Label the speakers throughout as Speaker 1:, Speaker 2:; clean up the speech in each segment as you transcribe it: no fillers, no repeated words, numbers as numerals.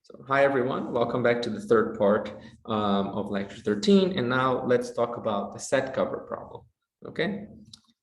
Speaker 1: So, hi everyone, welcome back to the third part of lecture 13. And now let's talk about the set cover problem, okay?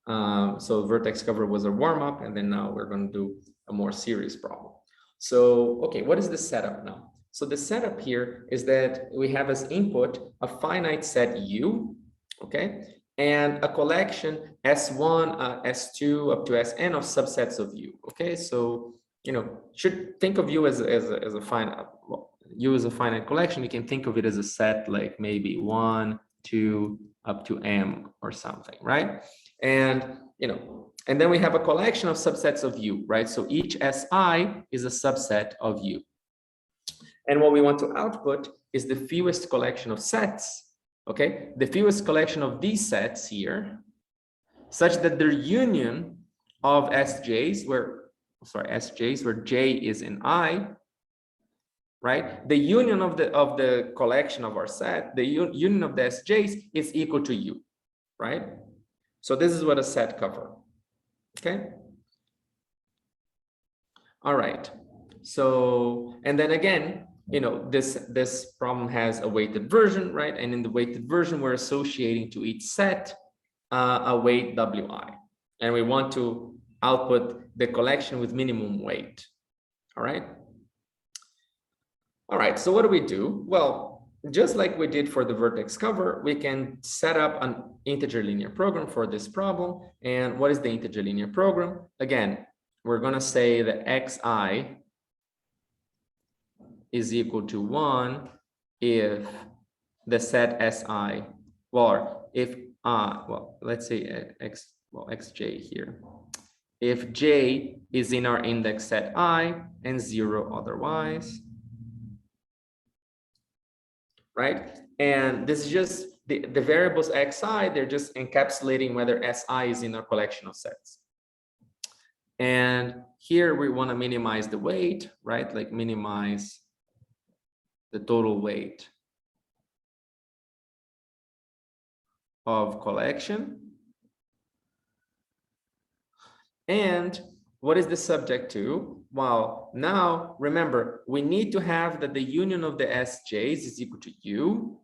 Speaker 1: So vertex cover was a warm-up, and then now we're going to do a more serious problem. So, okay, what is the setup now? So the setup here is that we have as input a finite set U, okay? And a collection S1, S2, up to Sn of subsets of U, okay? So, you know, should think of U as a finite, well, U as a finite collection. You can think of it as a set like maybe 1, 2, up to M or something, right? And, you know, and then we have a collection of subsets of U, right? So each Si is a subset of U. And what we want to output is the fewest collection of sets, okay? The fewest collection of these sets here, such that their union of Sj's, where J is in I, right? The union of the collection of our set, the union of the Sj's is equal to U, right? So this is what a set cover, okay? All right. So, and then again, you know, this problem has a weighted version, right? And in the weighted version, we're associating to each set a weight Wi, and we want to output the collection with minimum weight. All right. All right. So what do we do? Well, just like we did for the vertex cover, we can set up an integer linear program for this problem. And what is the integer linear program? Again, we're going to say that xi is equal to 1 if the set Si, well, if well, let's say xj here, if j is in our index set I and 0 otherwise, right? And this is just the variables xi, they're just encapsulating whether Si is in our collection of sets. And here we want to minimize the weight, right? Like minimize the total weight of collection. And what is the subject to? Well, now remember, we need to have that the union of the Sj's is equal to U.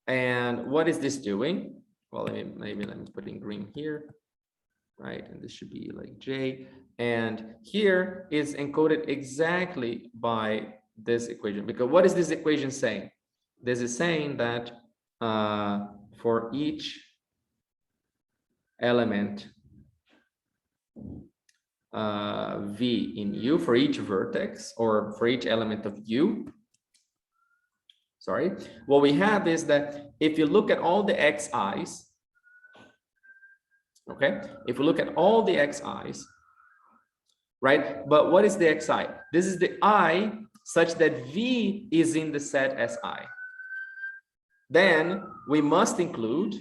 Speaker 1: And what is this doing? Well, maybe let me put in green here, right? And this should be like J. And here is encoded exactly by this equation, because what is this equation saying? This is saying that for each element V in U, for each vertex or for each element of U, sorry, what we have is that if you look at all the Xi's, okay, if we look at all the Xi's, right, but what is the Xi? This is the I such that V is in the set Si. Then we must include,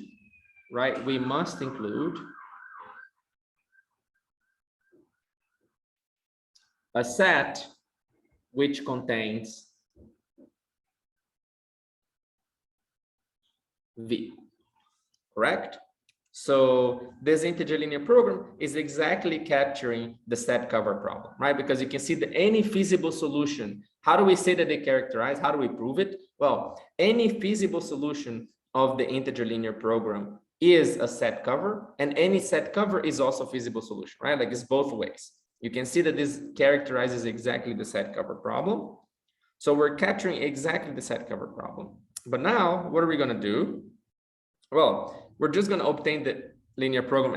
Speaker 1: right, we must include a set which contains V, correct? So this integer linear program is exactly capturing the set cover problem, right? Because you can see that any feasible solution, how do we say that they characterize? How do we prove it? Well, any feasible solution of the integer linear program is a set cover, and any set cover is also a feasible solution, right? Like it's both ways. You can see that this characterizes exactly the set cover problem. So we're capturing exactly the set cover problem. But now what are we going to do? Well, we're just going to obtain the linear program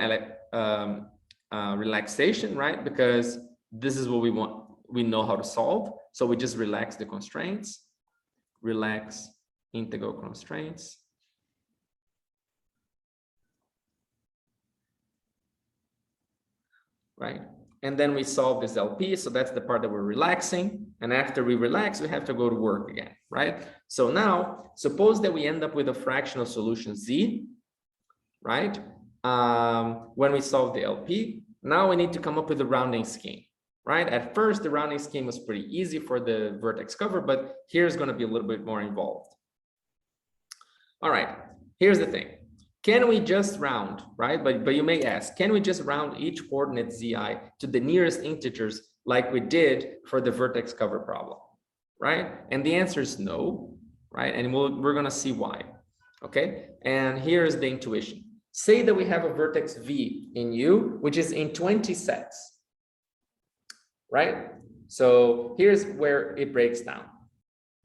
Speaker 1: relaxation, right? Because this is what we want. We know how to solve. So we just relax the constraints, relax integral constraints. Right? And then we solve this LP. So that's the part that we're relaxing. And after we relax, we have to go to work again, right? So now, suppose that we end up with a fractional solution Z, right? When we solve the LP, now we need to come up with a rounding scheme, right? At first, the rounding scheme was pretty easy for the vertex cover, but here's going to be a little bit more involved. All right, here's the thing. Can we just round, right? But you may ask, can we just round each coordinate Zi to the nearest integers like we did for the vertex cover problem? right? And the answer is no, right? And we're gonna see why, okay? And here's the intuition. Say that we have a vertex V in U, which is in 20 sets, right? So here's where it breaks down.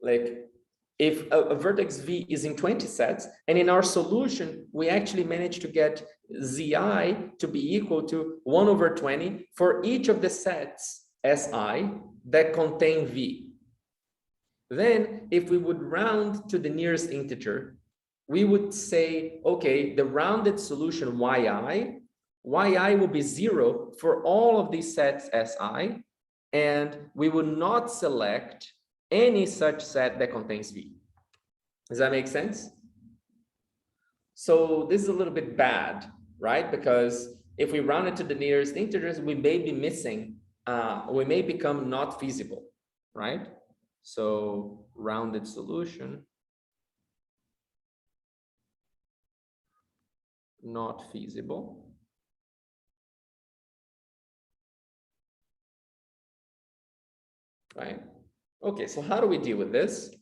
Speaker 1: Like if a vertex V is in 20 sets, and in our solution, we actually managed to get Zi to be equal to 1 over 20 for each of the sets Si that contain V. Then if we would round to the nearest integer, we would say, okay, the rounded solution yi will be 0 for all of these sets Si, and we would not select any such set that contains V. Does that make sense? So this is a little bit bad, right? Because if we round it to the nearest integers, we may be missing, we may become not feasible, right? So rounded solution, not feasible. Right? Okay, so how do we deal with this?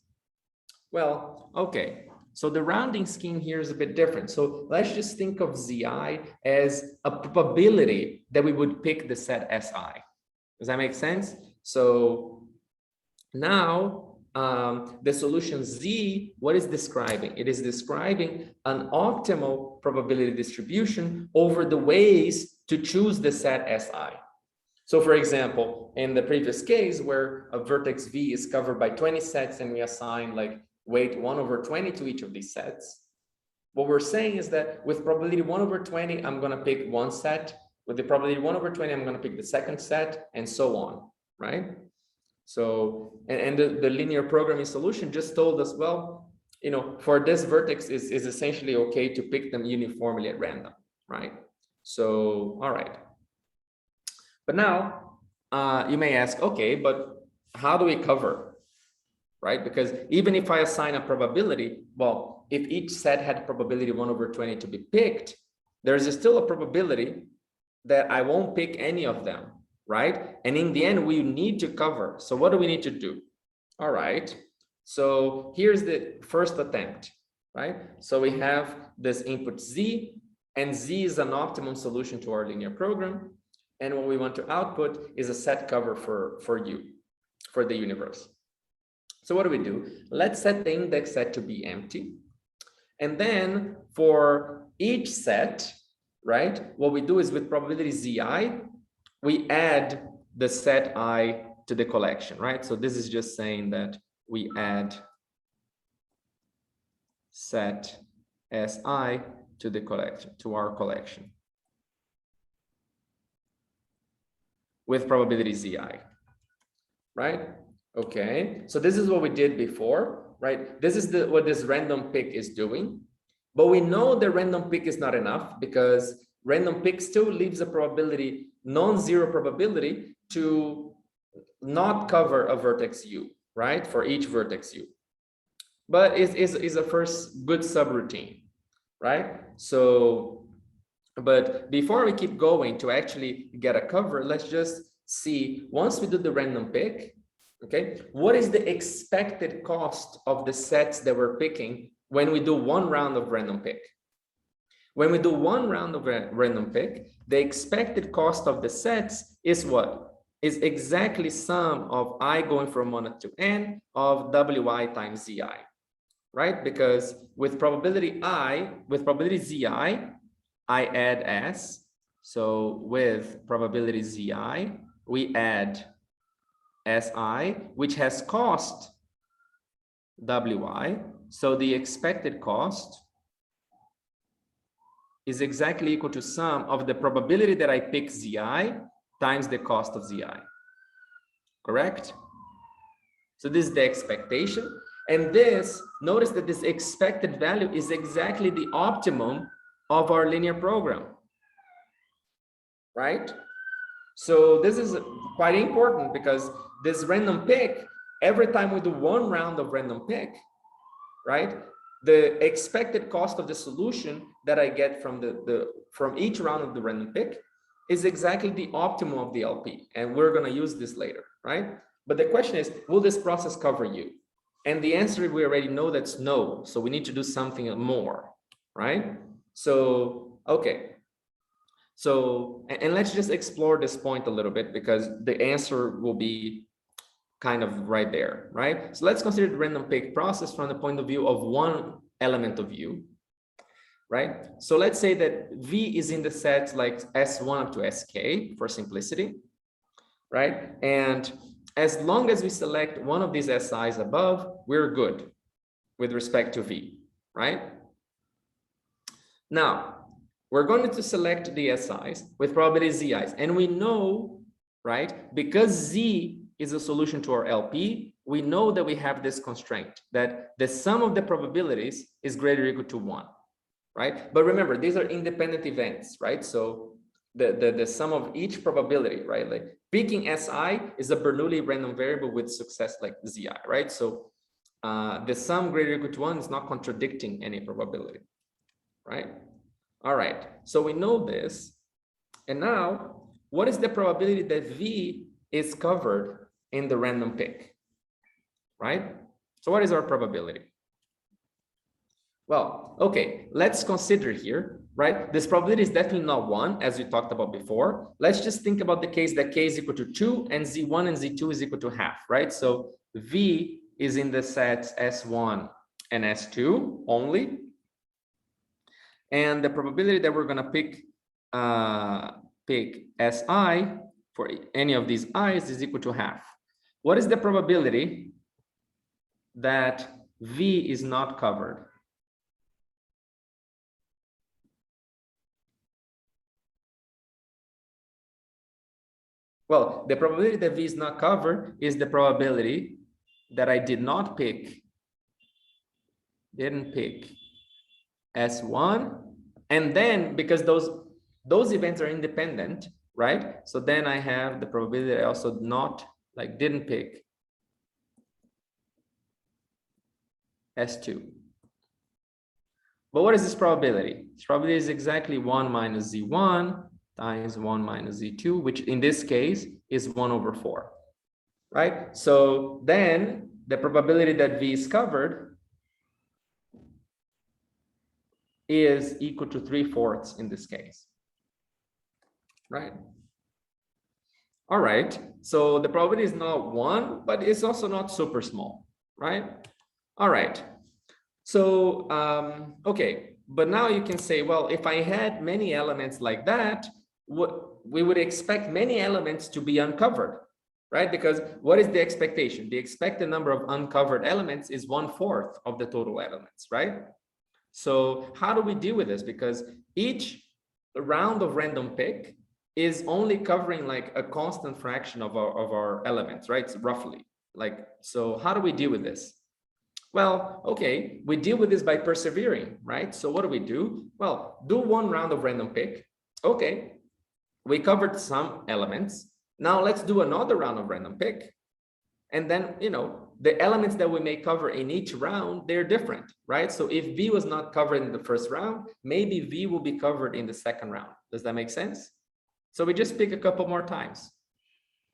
Speaker 1: Well, okay, so the rounding scheme here is a bit different. So let's just think of Zi as a probability that we would pick the set Si. Does that make sense? So now the solution Z, what is describing? It is describing an optimal probability distribution over the ways to choose the set Si. So for example, in the previous case where a vertex V is covered by 20 sets and we assign like weight 1 over 20 to each of these sets, what we're saying is that with probability 1 over 20, I'm going to pick one set. With the probability 1 over 20, I'm going to pick the second set, and so on, right? So, and the linear programming solution just told us, well, you know, for this vertex is essentially okay to pick them uniformly at random, right? So, all right. But now you may ask, okay, but how do we cover, right? Because even if I assign a probability, well, if each set had probability 1 over 20 to be picked, there's still a probability that I won't pick any of them, right? And in the end, we need to cover. So what do we need to do? All right. So here's the first attempt, right? So we have this input Z, and Z is an optimum solution to our linear program. And what we want to output is a set cover for U, for the universe. So what do? Let's set the index set to be empty. And then for each set, right, what we do is with probability Zi, we add the set I to the collection, right? So this is just saying that we add set Si to the collection, to our collection, with probability Zi, right? Okay, so this is what we did before, right? This is what this random pick is doing, but we know the random pick is not enough because random pick still leaves a probability, non-zero probability to not cover a vertex U, right? For each vertex U, but is a first good subroutine, right? So, but before we keep going to actually get a cover, let's just see, once we do the random pick, okay, what is the expected cost of the sets that we're picking when we do one round of random pick? When we do one round of random pick, the expected cost of the sets is what? Is exactly sum of I going from 1 to n of Wi times Zi, right? Because with probability Zi, I add S. So with probability Zi, we add Si, which has cost Wi. So the expected cost is exactly equal to sum of the probability that I pick Zi times the cost of Zi. Correct? So this is the expectation. And this, notice that this expected value is exactly the optimum of our linear program, right? So this is quite important because this random pick, every time we do one round of random pick, right, the expected cost of the solution that I get from from each round of the random pick is exactly the optimum of the LP, and we're going to use this later, right? But the question is, will this process cover you? And the answer, we already know that's no. So we need to do something more, right? So, okay. So, and let's just explore this point a little bit, because the answer will be kind of right there, right? So let's consider the random pick process from the point of view of one element of U, right? So let's say that V is in the set like S1 up to SK for simplicity, right? And as long as we select one of these SIs above, we're good with respect to V, right? Now, we're going to select the SIs with probability ZIs. And we know, right, because Z is a solution to our LP, we know that we have this constraint, that the sum of the probabilities is greater or equal to 1, right? But remember, these are independent events, right? So the sum of each probability, right? Like picking SI is a Bernoulli random variable with success like ZI, right? So the sum greater or equal to 1 is not contradicting any probability, right? All right, so we know this. And now, what is the probability that V is covered in the random pick, right? So what is our probability? Well, okay, let's consider here, right? This probability is definitely not 1, as we talked about before. Let's just think about the case that K is equal to 2 and Z1 and Z2 is equal to half, right? So V is in the sets S1 and S2 only. And the probability that we're going to pick SI for any of these i's is equal to half. What is the probability that V is not covered? Well, the probability that V is not covered is the probability that I didn't pick S1, and then because those events are independent, right? So then I have the probability that I also didn't pick S2. But what is this probability? This probability is exactly 1 minus Z1 times 1 minus Z2, which in this case is 1 over 4, right? So then the probability that V is covered is equal to 3/4 in this case, right? All right, so the probability is not 1, but it's also not super small, right? All right, so, okay, but now you can say, well, if I had many elements like that, we would expect many elements to be uncovered, right? Because what is the expectation? The expected number of uncovered elements is 1/4 of the total elements, right? So how do we deal with this? Because each round of random pick is only covering like a constant fraction of our elements, right? So roughly, like, so how do we deal with this? Well, okay, we deal with this by persevering, right? So what do? Well, do one round of random pick. Okay, we covered some elements. Now let's do another round of random pick. And then, you know, the elements that we may cover in each round, they're different, right? So if V was not covered in the first round, maybe V will be covered in the second round. Does that make sense? So we just pick a couple more times.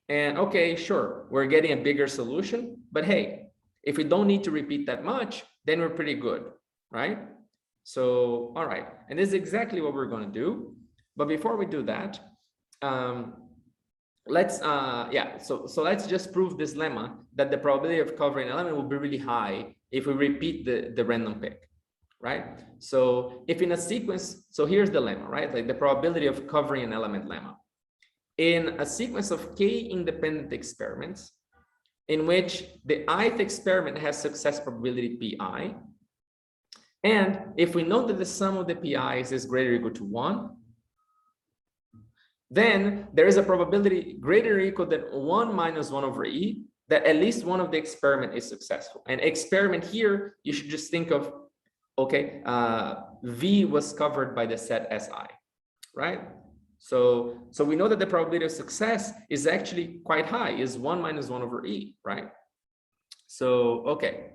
Speaker 1: And okay, sure, we're getting a bigger solution, but hey, if we don't need to repeat that much, then we're pretty good, right? So, all right, and this is exactly what we're going to do. But before we do that, let's let's just prove this lemma that the probability of covering an element will be really high if we repeat the random pick, right? So if in a sequence, so here's the lemma, right? Like the probability of covering an element lemma. In a sequence of k independent experiments, in which the ith experiment has success probability pi, and if we know that the sum of the pi's is greater or equal to 1, then there is a probability greater or equal than 1 minus 1 over e that at least one of the experiment is successful. And experiment here, you should just think of, okay, V was covered by the set Si, right? So we know that the probability of success is actually quite high, is 1 minus 1 over e, right? So, okay,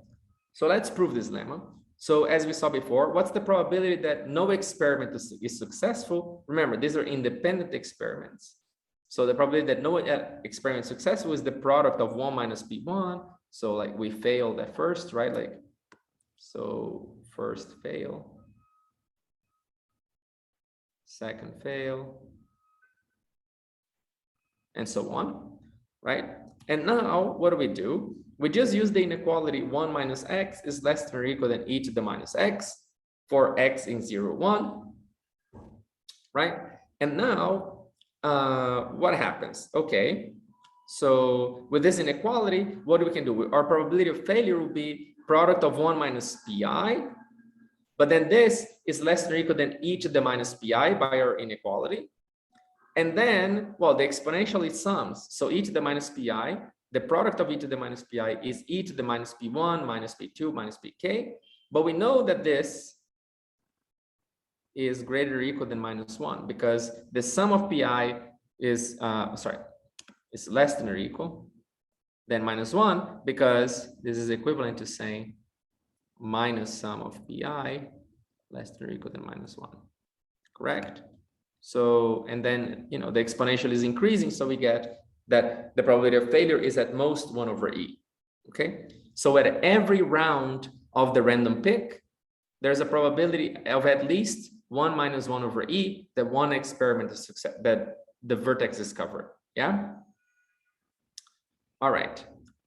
Speaker 1: so let's prove this lemma. So as we saw before, what's the probability that no experiment is successful? Remember, these are independent experiments. So the probability that no experiment is successful is the product of 1 minus p1. So like we failed at first, right? Like, so first fail, second fail, and so on, right? And now what do? We just use the inequality 1 minus x is less than or equal than e to the minus x for x in 0, 1, right? And now what happens? Okay, so with this inequality, what we can do? Our probability of failure will be product of 1 minus pi, but then this is less than or equal than e to the minus pi by our inequality. And then, well, the exponential is sums. So e to the minus pi, the product of e to the minus pi is e to the minus p1 minus p2 minus pk. But we know that this is greater or equal than minus 1 because the sum of pi is, is less than or equal than minus 1 because this is equivalent to saying minus sum of pi less than or equal than minus 1, correct? So, and then, you know, the exponential is increasing. So we get that the probability of failure is at most 1 over e. Okay. So at every round of the random pick, there's a probability of at least 1 minus 1 over e that one experiment is success, that the vertex is covered. Yeah. All right.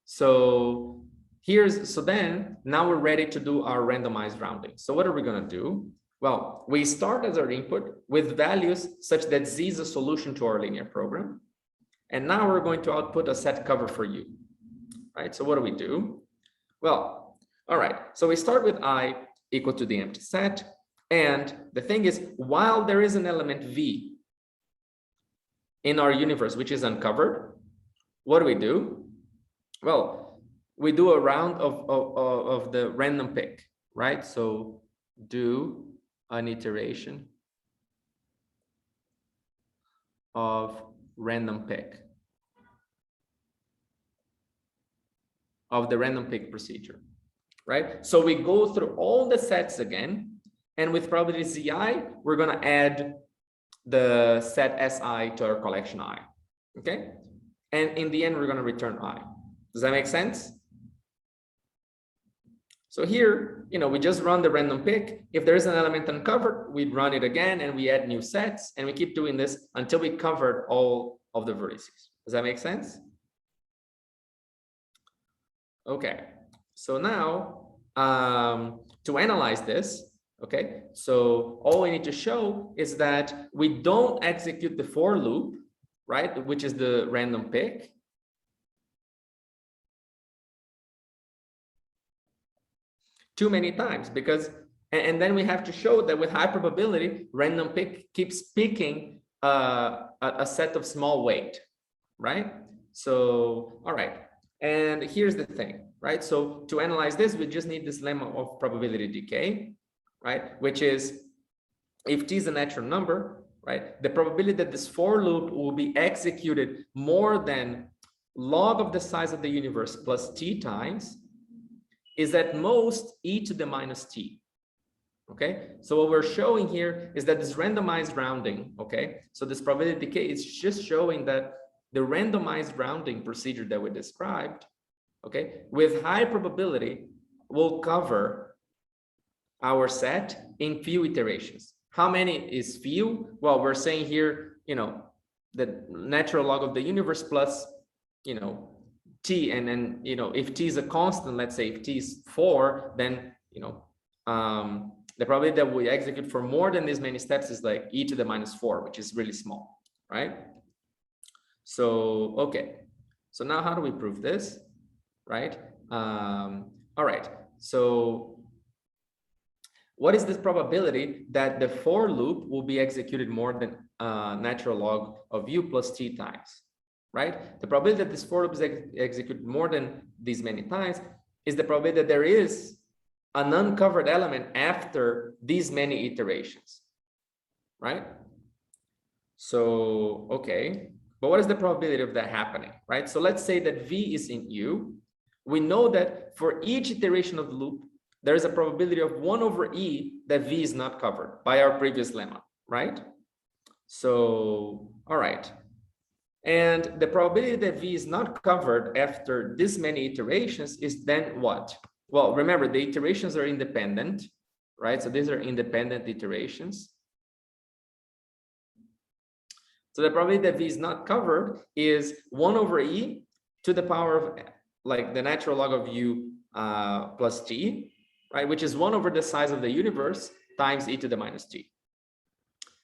Speaker 1: So then now we're ready to do our randomized rounding. So what are we going to do? Well, we start as our input with values such that z is a solution to our linear program. And now we're going to output a set cover for u, right? So what do? Well, all right. So we start with I equal to the empty set. And the thing is, while there is an element v in our universe, which is uncovered, what do? Well, we do a round of the random pick, right? So do an iteration of random pick of the random pick procedure, right? So we go through all the sets again, and with probability zi, we're going to add the set si to our collection I, okay? And in the end, we're going to return I. Does that make sense? So here, you know, we just run the random pick. If there is an element uncovered, we run it again and we add new sets, and we keep doing this until we covered all of the vertices. Does that make sense? Okay, so now to analyze this, okay, so all we need to show is that we don't execute the for loop, right, which is the random pick. Too many times, because and then we have to show that with high probability, random pick keeps picking a set of small weight, right? So, all right. And here's the thing, right? So to analyze this, we just need this lemma of probability decay, right? Which is if t is a natural number, right? The probability that this for loop will be executed more than log of the size of the universe plus t times is at most e to the minus t. Okay, so what we're showing here is that this randomized rounding, okay, so this probability decay is just showing that the randomized rounding procedure that we described, okay, with high probability will cover our set in few iterations. How many is few? Well, we're saying here, you know, the natural log of the universe plus, you know, t, and then, you know, if t is a constant, let's say if t is 4, then, you know, the probability that we execute for more than this many steps is like e to the minus 4, which is really small, right? So, okay. So now how do we prove this, right? All right. So what is this probability that the for loop will be executed more than natural log of u plus t times, right? The probability that this for loop is executed more than these many times is the probability that there is an uncovered element after these many iterations, right? So, okay, but what is the probability of that happening, right? So let's say that v is in u. We know that for each iteration of the loop, there is a probability of 1 over e that v is not covered by our previous lemma, right? So, all right. And the probability that V is not covered after this many iterations is then what? Well, remember, the iterations are independent, right? So these are independent iterations. So the probability that V is not covered is 1 over E to the power of like the natural log of U plus T, right? Which is 1 over the size of the universe times E to the minus T.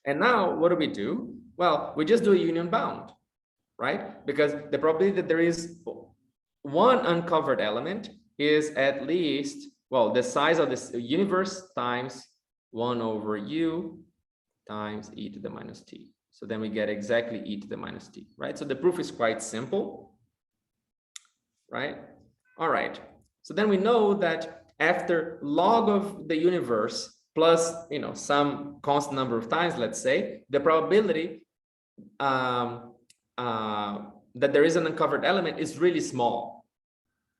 Speaker 1: And now what do? Well, we just do a union bound, right? Because the probability that there is one uncovered element is at least, well, the size of this universe times 1 over U times E to the minus T. So then we get exactly E to the minus T, right? So the proof is quite simple, right? All right. So then we know that after log of the universe plus, some constant number of times, let's say, the probability that there is an uncovered element is really small,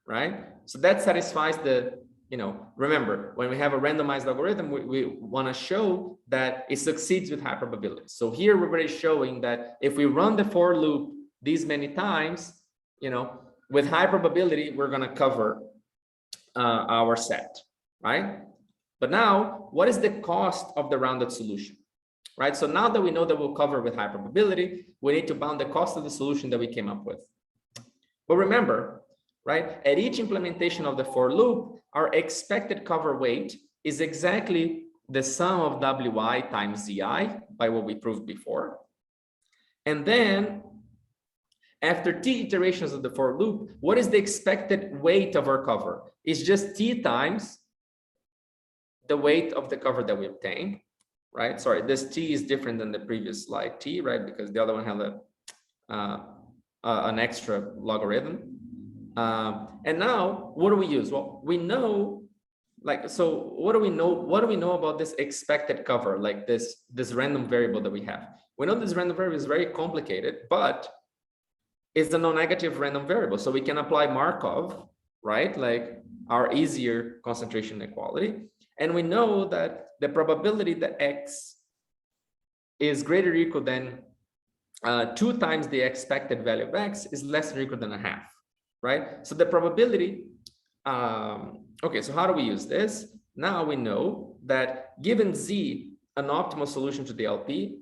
Speaker 1: right? So that satisfies the, remember, when we have a randomized algorithm, we want to show that it succeeds with high probability. So here we're already showing that if we run the for loop these many times, with high probability, we're going to cover our set, right? But now, what is the cost of the rounded solution, right? So now that we know that we'll cover with high probability, we need to bound the cost of the solution that we came up with. But remember, right, at each implementation of the for loop, our expected cover weight is exactly the sum of Wi times Zi by what we proved before. And then after T iterations of the for loop, what is the expected weight of our cover? It's just T times the weight of the cover that we obtained, right? Sorry, this T is different than the previous slide T, right? Because the other one had an extra logarithm. And now what do we use? Well, we know, so what do we know? What do we know about this expected cover, like this random variable that we have? We know this random variable is very complicated, but it's a non-negative random variable. So we can apply Markov, right? Like our easier concentration inequality. And we know that the probability that X is greater or equal than 2 times the expected value of X is less than or equal than a half, right? So the probability, okay, so how do we use this? Now we know that given Z, an optimal solution to the LP,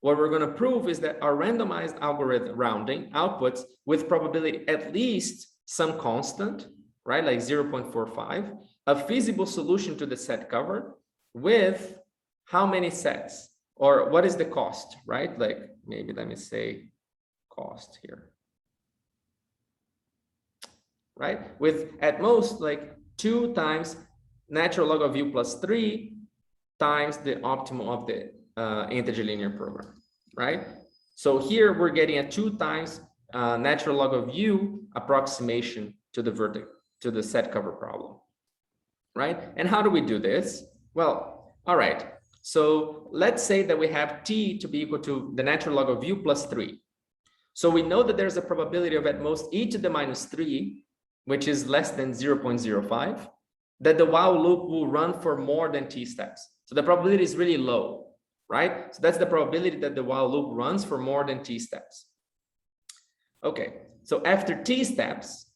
Speaker 1: what we're going to prove is that our randomized algorithm rounding outputs with probability at least some constant, right, like 0.45, a feasible solution to the set covered with how many sets, or what is the cost, right? Like maybe let me say cost here, right? With at most like 2 times natural log of U plus 3 times the optimum of the integer linear program, right? So here we're getting a 2 times natural log of U approximation to the vertex, to the set cover problem, right? And how do we do this? Well, all right. So let's say that we have T to be equal to the natural log of U plus 3. So we know that there's a probability of at most E to the minus 3, which is less than 0.05, that the while loop will run for more than T steps. So the probability is really low, right? So that's the probability that the while loop runs for more than T steps. Okay, so after T steps,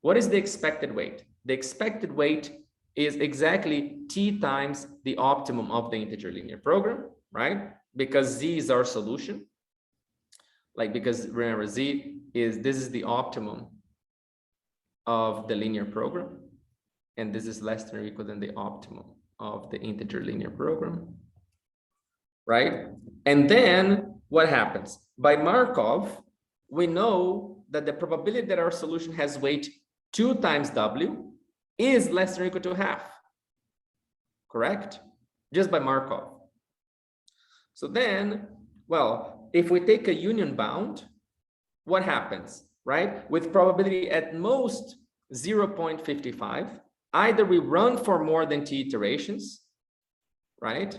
Speaker 1: what is the expected weight? The expected weight is exactly T times the optimum of the integer linear program, right? Because Z is our solution. Like, because remember, this is the optimum of the linear program. And this is less than or equal than the optimum of the integer linear program, right? And then what happens? By Markov, we know that the probability that our solution has weight 2 times W is less than or equal to half, correct? Just by Markov. So then, well, if we take a union bound, what happens, right? With probability at most 0.55, either we run for more than T iterations, right?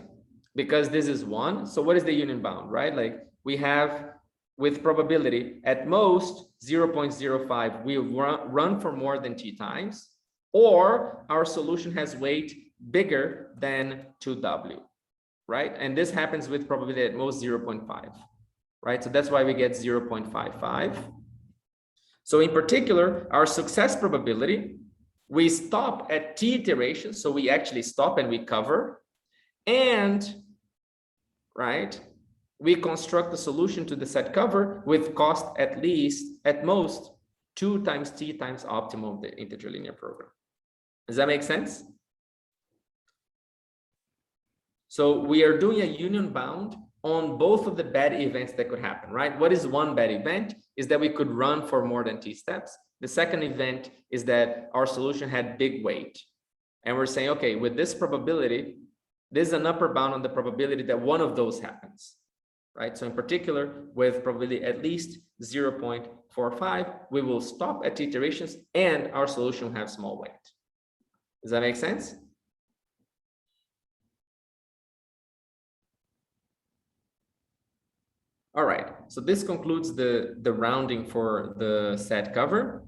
Speaker 1: Because this is 1. So what is the union bound, right? Like we have with probability at most 0.05, we run for more than T times, or our solution has weight bigger than 2W, right? And this happens with probability at most 0.5. right? So that's why we get 0.55. So in particular, our success probability, we stop at t iterations. So we actually stop and we cover, and right, we construct the solution to the set cover with cost at least, at most, 2 times t times optimum of the integer linear program. Does that make sense? So we are doing a union bound on both of the bad events that could happen, right? What is one bad event? Is that we could run for more than t steps. The second event is that our solution had big weight. And we're saying, okay, with this probability, there's an upper bound on the probability that one of those happens, right? So in particular, with probability at least 0.45, we will stop at iterations and our solution will have small weight. Does that make sense? All right, so this concludes the rounding for the set cover,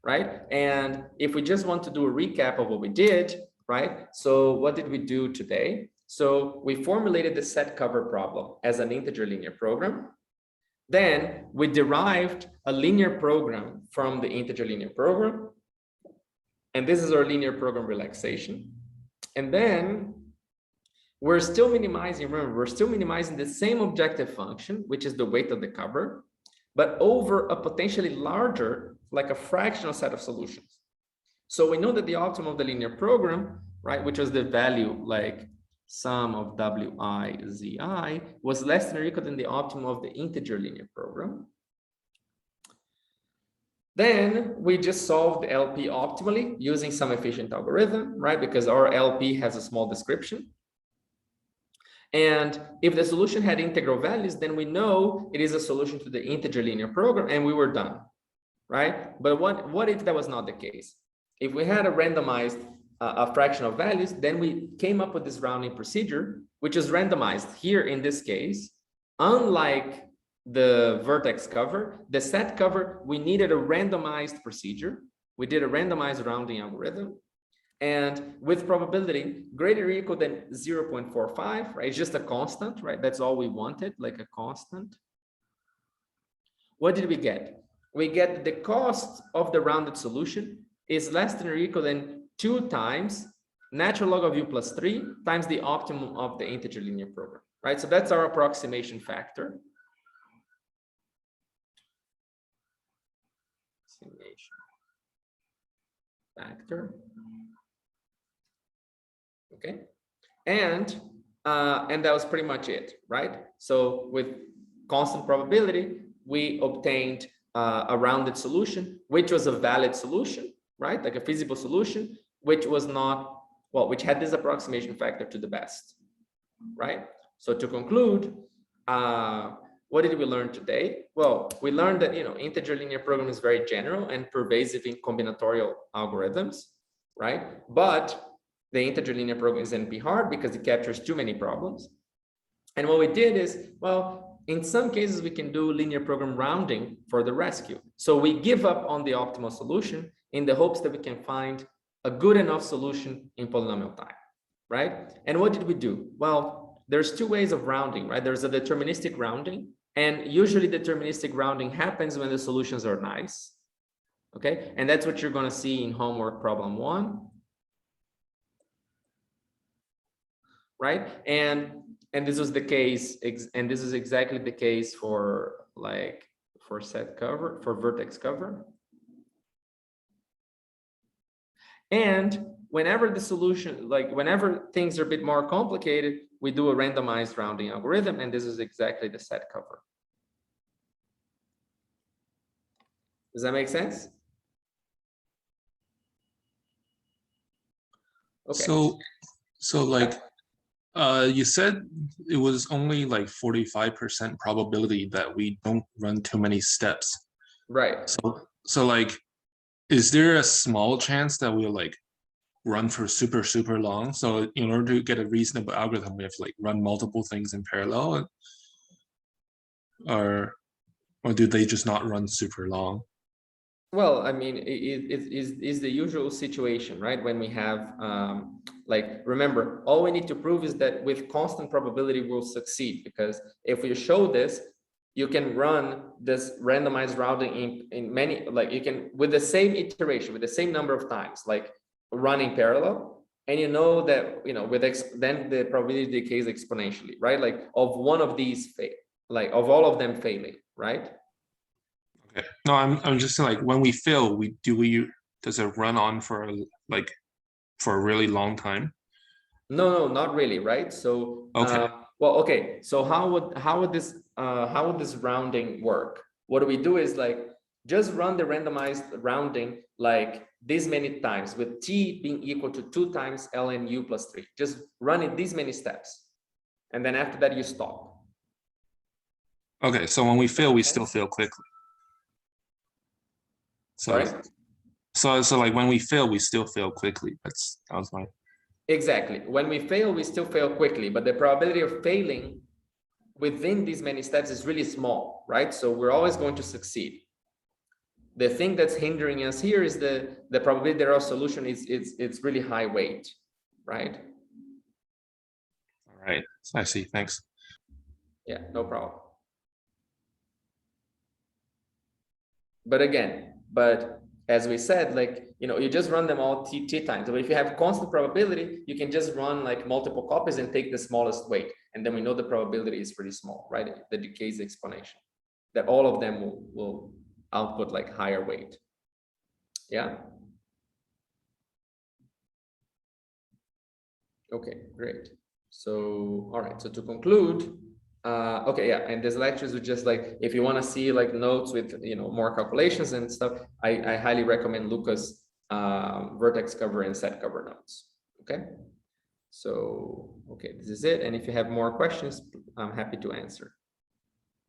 Speaker 1: right? And if we just want to do a recap of what we did, right? So what did we do today? So we formulated the set cover problem as an integer linear program. Then we derived a linear program from the integer linear program. And this is our linear program relaxation. And then we're still minimizing, remember, we're still minimizing the same objective function, which is the weight of the cover, but over a potentially larger, like a fractional set of solutions. So we know that the optimum of the linear program, right, which was the value like sum of wi zi, was less than or equal than the optimum of the integer linear program. Then we just solved the LP optimally using some efficient algorithm, right, because our LP has a small description. And if the solution had integral values, then we know it is a solution to the integer linear program, and we were done, right? But what if that was not the case? If we had a randomized a fraction of values, then we came up with this rounding procedure, which is randomized here in this case. Unlike the vertex cover, the set cover, we needed a randomized procedure. We did a randomized rounding algorithm. And with probability greater or equal than 0.45, right? It's just a constant, right? That's all we wanted, like a constant. What did we get? We get the cost of the rounded solution is less than or equal than 2 times natural log of u plus 3 times the optimum of the integer linear program, right? So that's our approximation factor. Approximation factor. Okay, and that was pretty much it, right? So with constant probability, we obtained a rounded solution, which was a valid solution, right? Like a feasible solution, which was not, well, which had this approximation factor to the best, right? So to conclude, what did we learn today? Well, we learned that, you know, integer linear program is very general and pervasive in combinatorial algorithms, right? But the integer linear program is NP hard because it captures too many problems. And what we did is, well, in some cases, we can do linear program rounding for the rescue. So we give up on the optimal solution in the hopes that we can find a good enough solution in polynomial time, right? And what did we do? Well, there's 2 ways of rounding, right? There's a deterministic rounding, and usually deterministic rounding happens when the solutions are nice, okay? And that's what you're going to see in homework problem 1. Right, and this was the case, and this is exactly the case for set cover, for vertex cover. And whenever the solution, like whenever things are a bit more complicated, we do a randomized rounding algorithm, and this is exactly the set cover. Does that make sense? Okay.
Speaker 2: So like, you said it was only like 45% probability that we don't run too many steps.
Speaker 1: Right.
Speaker 2: So like, is there a small chance that we'll like run for super long? So in order to get a reasonable algorithm, we have to like run multiple things in parallel, or do they just not run super long?
Speaker 1: Well, I mean, it is the usual situation, right? When we have, like, remember, all we need to prove is that with constant probability we'll succeed, because if we show this, you can run this randomized routing in many, like you can, with the same iteration, with the same number of times, like run in parallel, and you know that, you know, with then the probability decays exponentially, right? Like of one of these like of all of them failing, right?
Speaker 2: Okay. No, I'm just saying, like, when we fail, does it run on for like for a really long time?
Speaker 1: No, not really, right? So,
Speaker 2: Okay.
Speaker 1: well, okay. So how would this rounding work? What we do is like just run the randomized rounding like this many times, with t being equal to 2 times ln u plus 3. Just run it these many steps, and then after that you stop.
Speaker 2: Okay. So when we fail, we still
Speaker 1: sense?
Speaker 2: fail quickly.
Speaker 1: Sorry?
Speaker 2: So like when we fail, we still fail quickly. That was my.
Speaker 1: Exactly. When we fail, we still fail quickly, but the probability of failing within these many steps is really small, right? So we're always going to succeed. The thing that's hindering us here is the probability that our solution is it's really high weight, right?
Speaker 2: All right. I see. Thanks.
Speaker 1: Yeah, no problem. But again, as we said, like, you know, you just run them all t times. But if you have constant probability, you can just run like multiple copies and take the smallest weight. And then we know the probability is pretty small, right? The decay is exponential, that all of them will output like higher weight. Yeah. Okay, great. So, all right. So to conclude, okay, yeah, and these lectures are just like, if you want to see like notes with, you know, more calculations and stuff, I highly recommend Luca's vertex cover and set cover notes. Okay. So, okay, this is it. And if you have more questions, I'm happy to answer.